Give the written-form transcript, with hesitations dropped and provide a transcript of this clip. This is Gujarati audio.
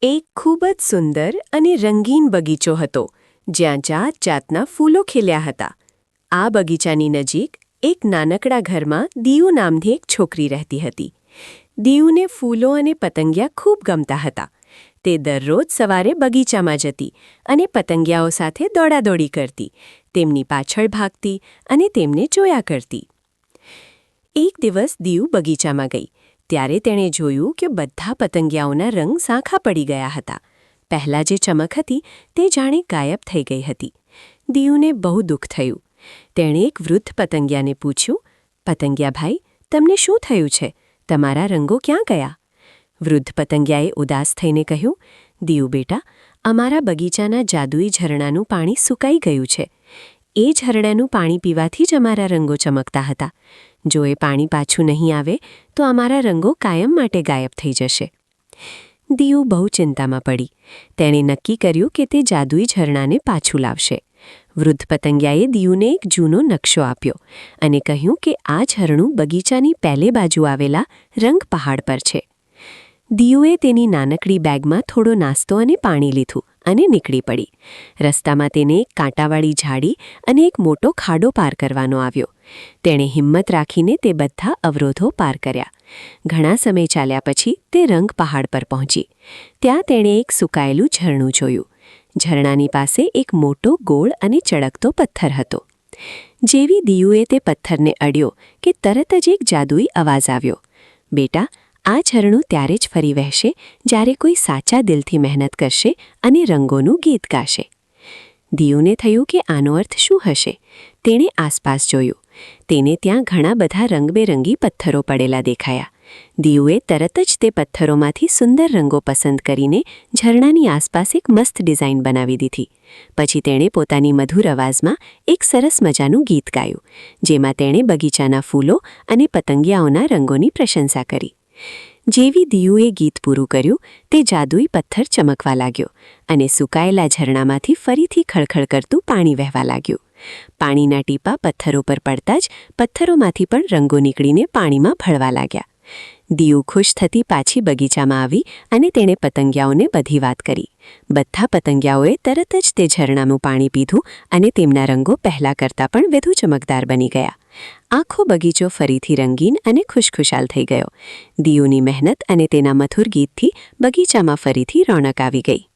એક ખૂબ જ સુંદર અને રંગીન બગીચો હતો, જ્યાં જાત જાતના ફૂલો ખીલ્યા હતા. આ બગીચાની નજીક એક નાનકડા ઘરમાં દિયુ નામની એક છોકરી રહેતી હતી. દિયુને ફૂલો અને પતંગિયા ખૂબ ગમતા હતા. તે દરરોજ સવારે બગીચામાં જતી અને પતંગિયાઓ સાથે દોડાદોડી કરતી, તેમની પાછળ ભાગતી અને તેમને જોયા કરતી. એક દિવસ દિયુ બગીચામાં ગઈ ત્યારે તેણે જોયું કે બધા પતંગિયાઓના રંગ ઝાંખા પડી ગયા હતા. પહેલાં જે ચમક હતી તે જાણે ગાયબ થઈ ગઈ હતી. દિયુને બહુ દુઃખ થયું. તેણે એક વૃદ્ધ પતંગિયાને પૂછ્યું, પતંગિયા ભાઈ, તમને શું થયું છે? તમારા રંગો ક્યાં ગયા? વૃદ્ધ પતંગિયાએ ઉદાસ થઈને કહ્યું, દિયુ બેટા, અમારા બગીચાના જાદુઈ ઝરણાનું પાણી સુકાઈ ગયું છે. એ ઝરણાનું પાણી પીવાથી જ અમારા રંગો ચમકતા હતા. જો એ પાણી પાછું નહીં આવે તો અમારા રંગો કાયમ માટે ગાયબ થઈ જશે. દિયુ બહુ ચિંતામાં પડી. તેણે નક્કી કર્યું કે તે જાદુઈ ઝરણાને પાછું લાવશે. વૃદ્ધ પતંગિયાએ દિયુને એક જૂનો નકશો આપ્યો અને કહ્યું કે આ ઝરણું બગીચાની પહેલે બાજુ આવેલા રંગ પહાડ પર છે. દિયુએ તેની નાનકડી બેગમાં થોડો નાસ્તો અને પાણી લીધું અને નીકળી પડી. રસ્તામાં તેને એક કાંટાવાળી ઝાડી અને એક મોટો ખાડો પાર કરવાનો આવ્યો. તેણે હિંમત રાખીને તે બધા અવરોધો પાર કર્યા. ઘણા સમય ચાલ્યા પછી તે રંગ પહાડ પર પહોંચી. ત્યાં તેણે એક સુકાયેલું ઝરણું જોયું. ઝરણાની પાસે એક મોટો ગોળ અને ચળકતો પથ્થર હતો. જેવી દિયુએ તે પથ્થરને અડ્યો કે તરત જ એક જાદુઈ અવાજ આવ્યો, બેટા, આ ઝરણું ત્યારે જ ફરી વહેશે જ્યારે કોઈ સાચા દિલથી મહેનત કરશે અને રંગોનું ગીત ગાશે. દિયુને થયું કે આનો અર્થ શું હશે. તેણે આસપાસ જોયું. તેને ત્યાં ઘણા બધા રંગબેરંગી પથ્થરો પડેલા દેખાયા. દિયુએ તરત જ તે પથ્થરોમાંથી સુંદર રંગો પસંદ કરીને ઝરણાની આસપાસ એક મસ્ત ડિઝાઇન બનાવી દીધી. પછી તેણે પોતાની મધુર અવાજમાં એક સરસ મજાનું ગીત ગાયું, જેમાં તેણે બગીચાના ફૂલો અને પતંગિયાઓના રંગોની પ્રશંસા કરી. જેવી દિયુએ ગીત પૂરું કર્યું તે જાદુઈ પથ્થર ચમકવા લાગ્યો અને સુકાયેલા ઝરણામાંથી ફરીથી ખળખળ કરતું પાણી વહેવા લાગ્યું. પાણીના ટીપાં પથ્થરો પર પડતા જ પથ્થરોમાંથી પણ રંગો નીકળીને પાણીમાં ભળવા લાગ્યા. દિયુ ખુશ થતી પાછી બગીચામાં આવી અને તેણે પતંગિયાઓને બધી વાત કરી. બધા પતંગિયાઓએ તરત જ તે ઝરણાનું પાણી પીધું અને તેમના રંગો પહેલાં કરતાં પણ વધુ ચમકદાર બની ગયા. આખો બગીચો ફરીથી રંગીન અને ખુશખુશાલ થઈ ગયો. દિયુની મહેનત અને તેના મધુર ગીતથી બગીચામાં ફરીથી રોનક આવી ગઈ.